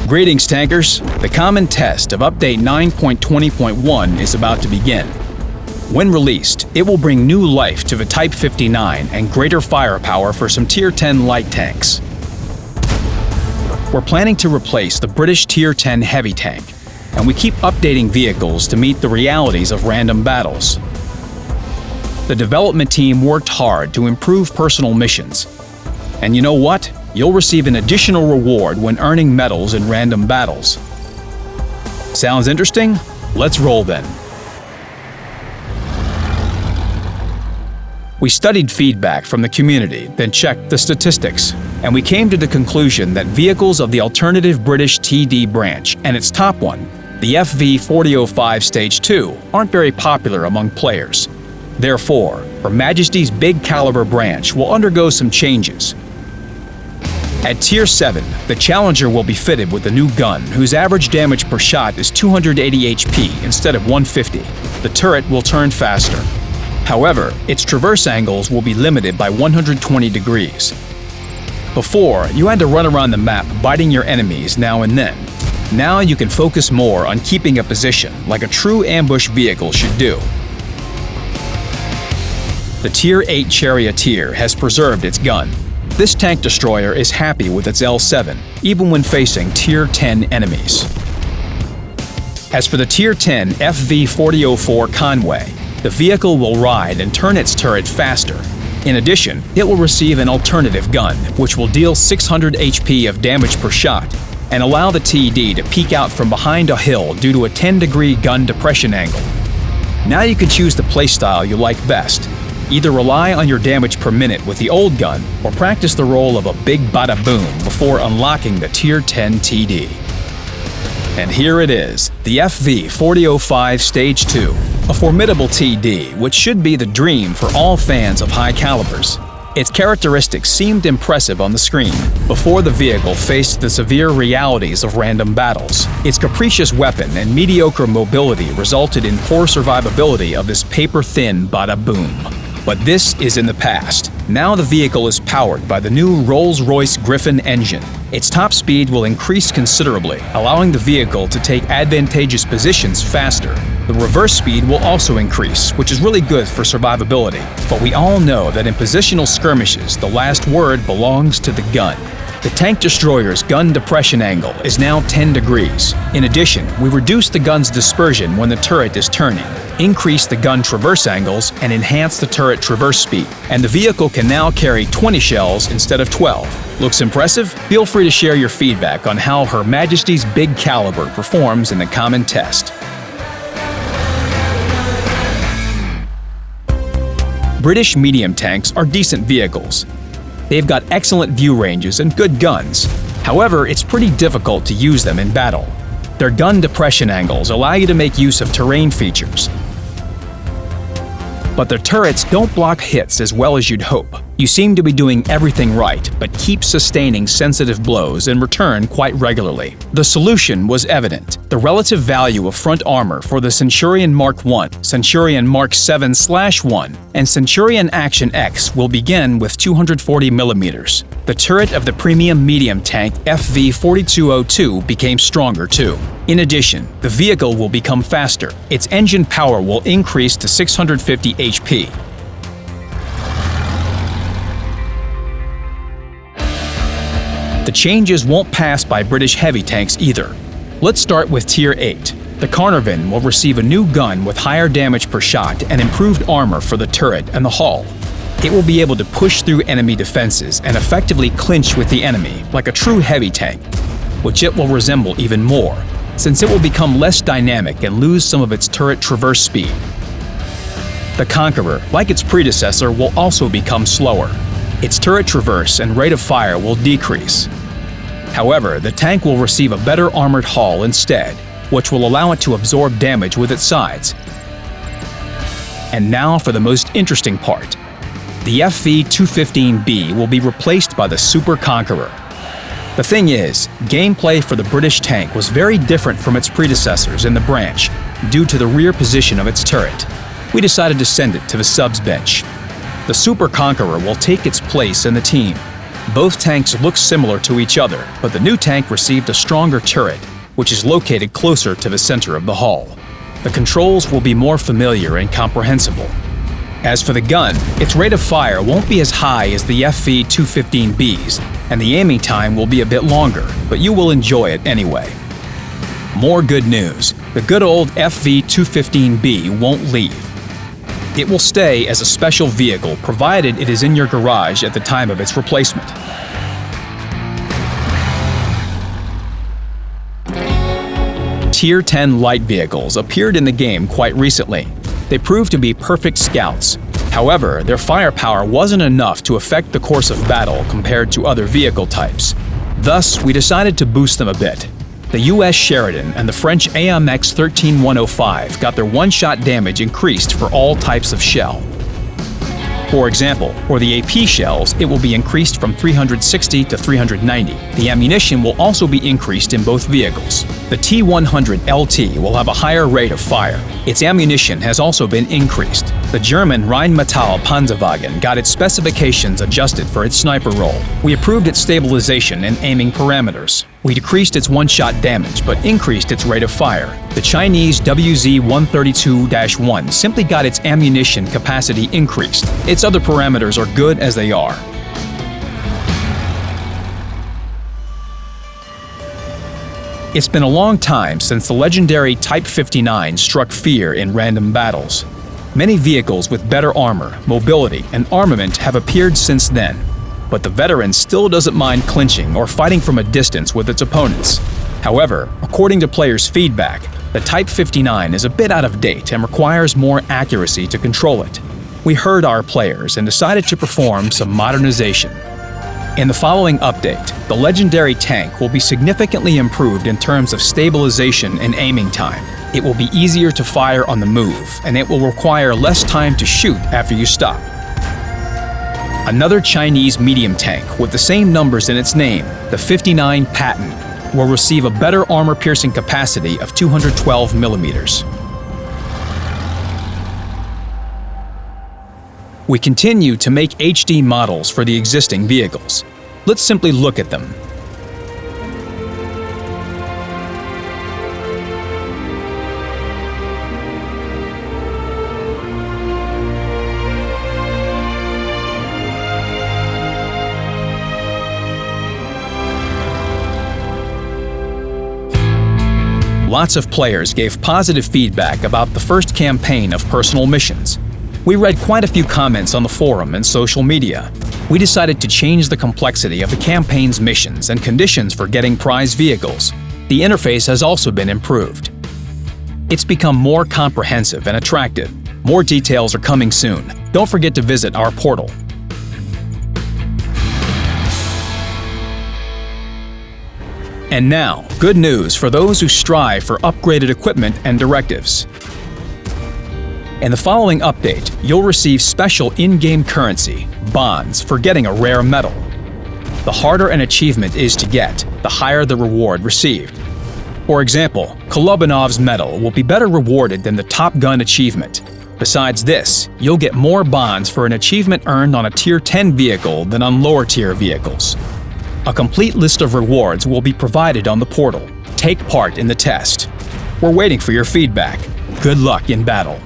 Greetings, tankers! The common test of Update 9.20.1 is about to begin. When released, it will bring new life to the Type 59 and greater firepower for some Tier 10 light tanks. We're planning to replace the British Tier 10 heavy tank, and we keep updating vehicles to meet the realities of random battles. The development team worked hard to improve personal missions. And you know what? You'll receive an additional reward when earning medals in random battles. Sounds interesting? Let's roll then. We studied feedback from the community, then checked the statistics, and we came to the conclusion that vehicles of the alternative British TD branch and its top one, the FV4005 Stage 2, aren't very popular among players. Therefore, Her Majesty's big caliber branch will undergo some changes. At Tier 7, the Challenger will be fitted with a new gun whose average damage per shot is 280 HP instead of 150. The turret will turn faster. However, its traverse angles will be limited by 120 degrees. Before, you had to run around the map biting your enemies now and then. Now you can focus more on keeping a position like a true ambush vehicle should do. The Tier 8 Charioteer has preserved its gun. This tank destroyer is happy with its L7, even when facing Tier 10 enemies. As for the Tier 10 FV4004 Conway, the vehicle will ride and turn its turret faster. In addition, it will receive an alternative gun, which will deal 600 HP of damage per shot and allow the TD to peek out from behind a hill due to a 10-degree gun depression angle. Now you can choose the playstyle you like best. Either rely on your damage per minute with the old gun, or practice the role of a big bada boom before unlocking the Tier 10 TD. And here it is, the FV4005 Stage 2, a formidable TD which should be the dream for all fans of high calibers. Its characteristics seemed impressive on the screen before the vehicle faced the severe realities of random battles. Its capricious weapon and mediocre mobility resulted in poor survivability of this paper-thin bada boom. But this is in the past. Now the vehicle is powered by the new Rolls-Royce Griffin engine. Its top speed will increase considerably, allowing the vehicle to take advantageous positions faster. The reverse speed will also increase, which is really good for survivability. But we all know that in positional skirmishes, the last word belongs to the gun. The tank destroyer's gun depression angle is now 10 degrees. In addition, we reduce the gun's dispersion when the turret is turning, increase the gun traverse angles, and enhance the turret traverse speed. And the vehicle can now carry 20 shells instead of 12. Looks impressive? Feel free to share your feedback on how Her Majesty's big caliber performs in the common test. British medium tanks are decent vehicles. They've got excellent view ranges and good guns. However, it's pretty difficult to use them in battle. Their gun depression angles allow you to make use of terrain features. But their turrets don't block hits as well as you'd hope. You seem to be doing everything right, but keep sustaining sensitive blows in return quite regularly. The solution was evident. The relative value of front armor for the Centurion Mark I, Centurion Mark 7/1, and Centurion Action X will begin with 240mm. The turret of the premium medium tank FV4202 became stronger too. In addition, the vehicle will become faster. Its engine power will increase to 650 HP. The changes won't pass by British heavy tanks either. Let's start with Tier 8. The Carnarvon will receive a new gun with higher damage per shot and improved armor for the turret and the hull. It will be able to push through enemy defenses and effectively clinch with the enemy like a true heavy tank, which it will resemble even more, since it will become less dynamic and lose some of its turret traverse speed. The Conqueror, like its predecessor, will also become slower. Its turret traverse and rate of fire will decrease. However, the tank will receive a better armored hull instead, which will allow it to absorb damage with its sides. And now for the most interesting part. The FV215B will be replaced by the Super Conqueror. The thing is, gameplay for the British tank was very different from its predecessors in the branch due to the rear position of its turret. We decided to send it to the subs bench. The Super Conqueror will take its place in the team. Both tanks look similar to each other, but the new tank received a stronger turret, which is located closer to the center of the hull. The controls will be more familiar and comprehensible. As for the gun, its rate of fire won't be as high as the FV-215B's, and the aiming time will be a bit longer, but you will enjoy it anyway. More good news: the good old FV-215B won't leave. It will stay as a special vehicle provided it is in your garage at the time of its replacement. Tier 10 light vehicles appeared in the game quite recently. They proved to be perfect scouts. However, their firepower wasn't enough to affect the course of battle compared to other vehicle types. Thus, we decided to boost them a bit. The US Sheridan and the French AMX 13105 got their one-shot damage increased for all types of shell. For example, for the AP shells, it will be increased from 360 to 390. The ammunition will also be increased in both vehicles. The T100 LT will have a higher rate of fire. Its ammunition has also been increased. The German Rheinmetall Panzerwagen got its specifications adjusted for its sniper role. We improved its stabilization and aiming parameters. We decreased its one-shot damage, but increased its rate of fire. The Chinese WZ-132-1 simply got its ammunition capacity increased. Its other parameters are good as they are. It's been a long time since the legendary Type 59 struck fear in random battles. Many vehicles with better armor, mobility, and armament have appeared since then. But the veteran still doesn't mind clinching or fighting from a distance with its opponents. However, according to players' feedback, the Type 59 is a bit out of date and requires more accuracy to control it. We heard our players and decided to perform some modernization. In the following update, the legendary tank will be significantly improved in terms of stabilization and aiming time. It will be easier to fire on the move, and it will require less time to shoot after you stop. Another Chinese medium tank with the same numbers in its name, the 59 Patton, will receive a better armor-piercing capacity of 212 millimeters. We continue to make HD models for the existing vehicles. Let's simply look at them. Lots of players gave positive feedback about the first campaign of Personal Missions. We read quite a few comments on the forum and social media. We decided to change the complexity of the campaign's missions and conditions for getting prize vehicles. The interface has also been improved. It's become more comprehensive and attractive. More details are coming soon. Don't forget to visit our portal. And now, good news for those who strive for upgraded equipment and directives. In the following update, you'll receive special in-game currency, bonds, for getting a rare medal. The harder an achievement is to get, the higher the reward received. For example, Kolobanov's medal will be better rewarded than the Top Gun achievement. Besides this, you'll get more bonds for an achievement earned on a Tier 10 vehicle than on lower-tier vehicles. A complete list of rewards will be provided on the portal. Take part in the test. We're waiting for your feedback. Good luck in battle.